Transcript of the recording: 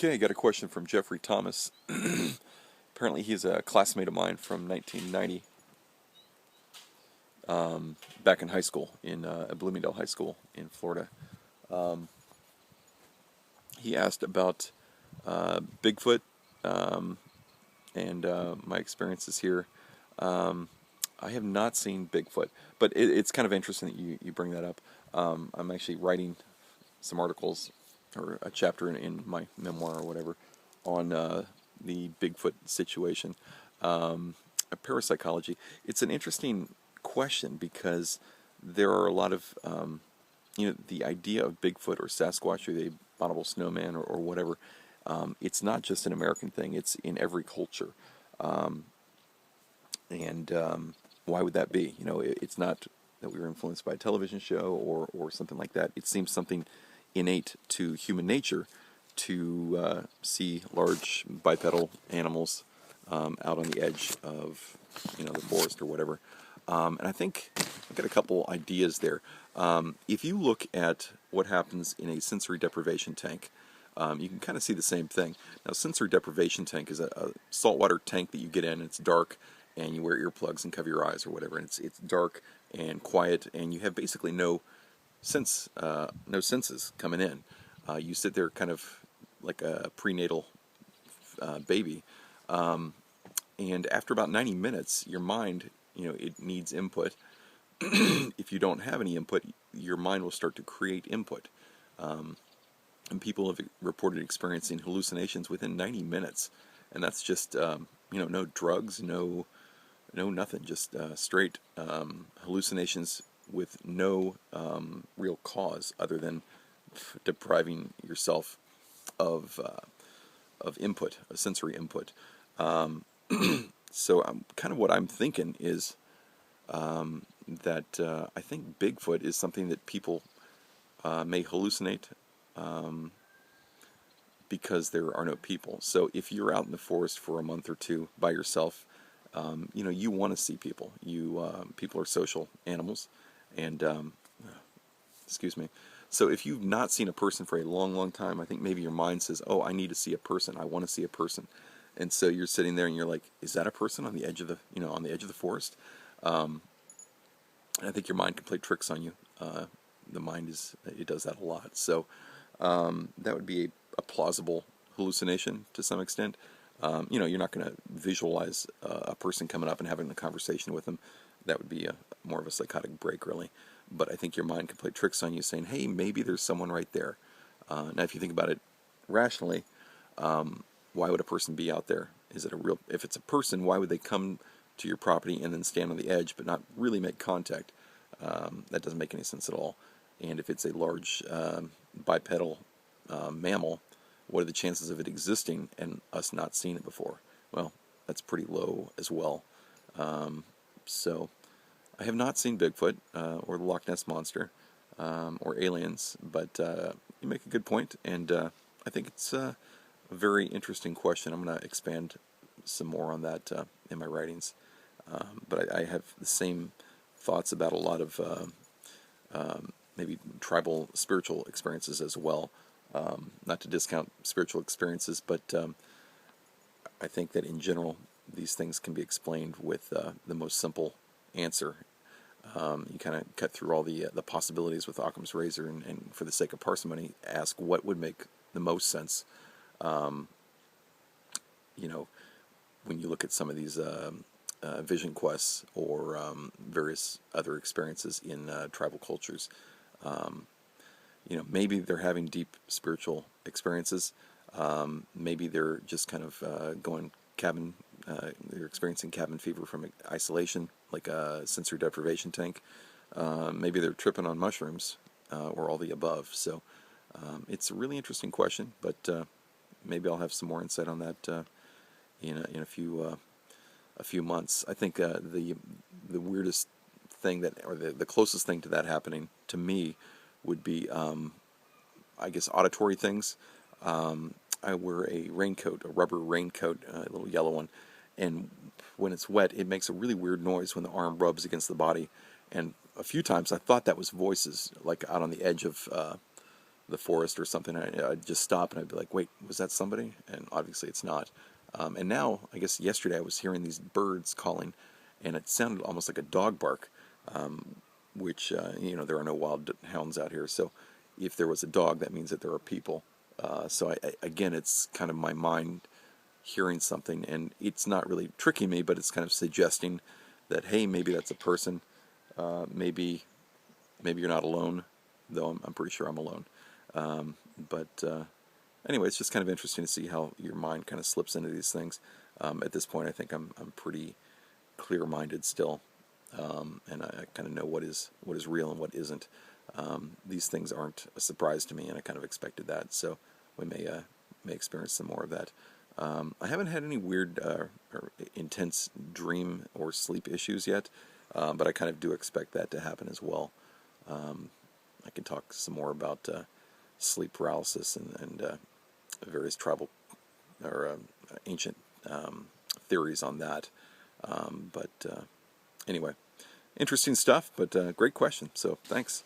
Okay, got a question from Jeffrey Thomas. Apparently he's a classmate of mine from 1990, back in high school, in Bloomingdale High School in Florida. He asked about Bigfoot and my experiences here. I have not seen Bigfoot, but it's kind of interesting that you bring that up. I'm actually writing some articles or a chapter in my memoir or whatever on the Bigfoot situation. Parapsychology. It's an interesting question because there are a lot of, the idea of Bigfoot or Sasquatch or the abominable snowman or whatever. It's not just an American thing. It's in every culture. And why would that be? It's not that we were influenced by a television show or something like that. It seems something innate to human nature to see large bipedal animals out on the edge of the forest or whatever. And I think I've got a couple ideas there. If you look at what happens in a sensory deprivation tank, you can kind of see the same thing. Now, sensory deprivation tank is a saltwater tank that you get in. It's dark, and you wear earplugs and cover your eyes or whatever. And it's dark and quiet, and you have basically no senses coming in. You sit there kind of like a prenatal baby, and after about 90 minutes, your mind, it needs input. If you don't have any input, your mind will start to create input. And people have reported experiencing hallucinations within 90 minutes, and that's just no drugs, no nothing, just straight hallucinations with no real cause other than depriving yourself of input, of sensory input. So kind of what I'm thinking is that I think Bigfoot is something that people may hallucinate because there are no people. So if you're out in the forest for a month or two by yourself, you want to see people. People are social animals, and excuse me. So if you've not seen a person for a long, long time, I think maybe your mind says, "Oh, I need to see a person. I want to see a person." And so you're sitting there and you're like, "Is that a person on the edge of the forest?" And I think your mind can play tricks on you. The mind it does that a lot. So that would be a plausible hallucination to some extent. You're not going to visualize a person coming up and having a conversation with them. That would be more of a psychotic break, really. But I think your mind can play tricks on you, saying, "Hey, maybe there's someone right there." Now, if you think about it rationally, why would a person be out there? If it's a person, why would they come to your property and then stand on the edge but not really make contact? That doesn't make any sense at all. And if it's a large bipedal mammal, what are the chances of it existing and us not seeing it before? Well, that's pretty low as well. So I have not seen Bigfoot or the Loch Ness Monster or aliens, but you make a good point, and I think it's a very interesting question. I'm going to expand some more on that in my writings. But I have the same thoughts about a lot of maybe tribal spiritual experiences as well. Not to discount spiritual experiences, but I think that in general these things can be explained with the most simple answer. You kind of cut through all the possibilities with Occam's razor, and for the sake of parsimony, ask what would make the most sense. When you look at some of these vision quests or various other experiences in tribal cultures, maybe they're having deep spiritual experiences. Maybe they're just kind of going cabin. They're experiencing cabin fever from isolation, like a sensory deprivation tank. Maybe they're tripping on mushrooms, or all the above. So it's a really interesting question, but maybe I'll have some more insight on that in a few months. I think the weirdest thing or the closest thing to that happening to me would be, I guess, auditory things. I wear a raincoat, a rubber raincoat, a little yellow one, and when it's wet, it makes a really weird noise when the arm rubs against the body. And a few times I thought that was voices, like out on the edge of the forest or something, I'd just stop and I'd be like, wait, was that somebody? And obviously it's not. And now, I guess yesterday I was hearing these birds calling, and it sounded almost like a dog bark, which, there are no wild hounds out here. So if there was a dog, that means that there are people. So again, it's kind of my mind hearing something, and it's not really tricking me, but it's kind of suggesting that, hey, maybe that's a person. Maybe you're not alone, though I'm pretty sure I'm alone. But anyway, it's just kind of interesting to see how your mind kind of slips into these things. At this point, I think I'm pretty clear-minded still, and I kind of know what is real and what isn't. These things aren't a surprise to me, and I kind of expected that. So we may experience some more of that. I haven't had any weird or intense dream or sleep issues yet, but I kind of do expect that to happen as well. I can talk some more about sleep paralysis and various tribal or ancient theories on that. But anyway, interesting stuff, but great question. So thanks.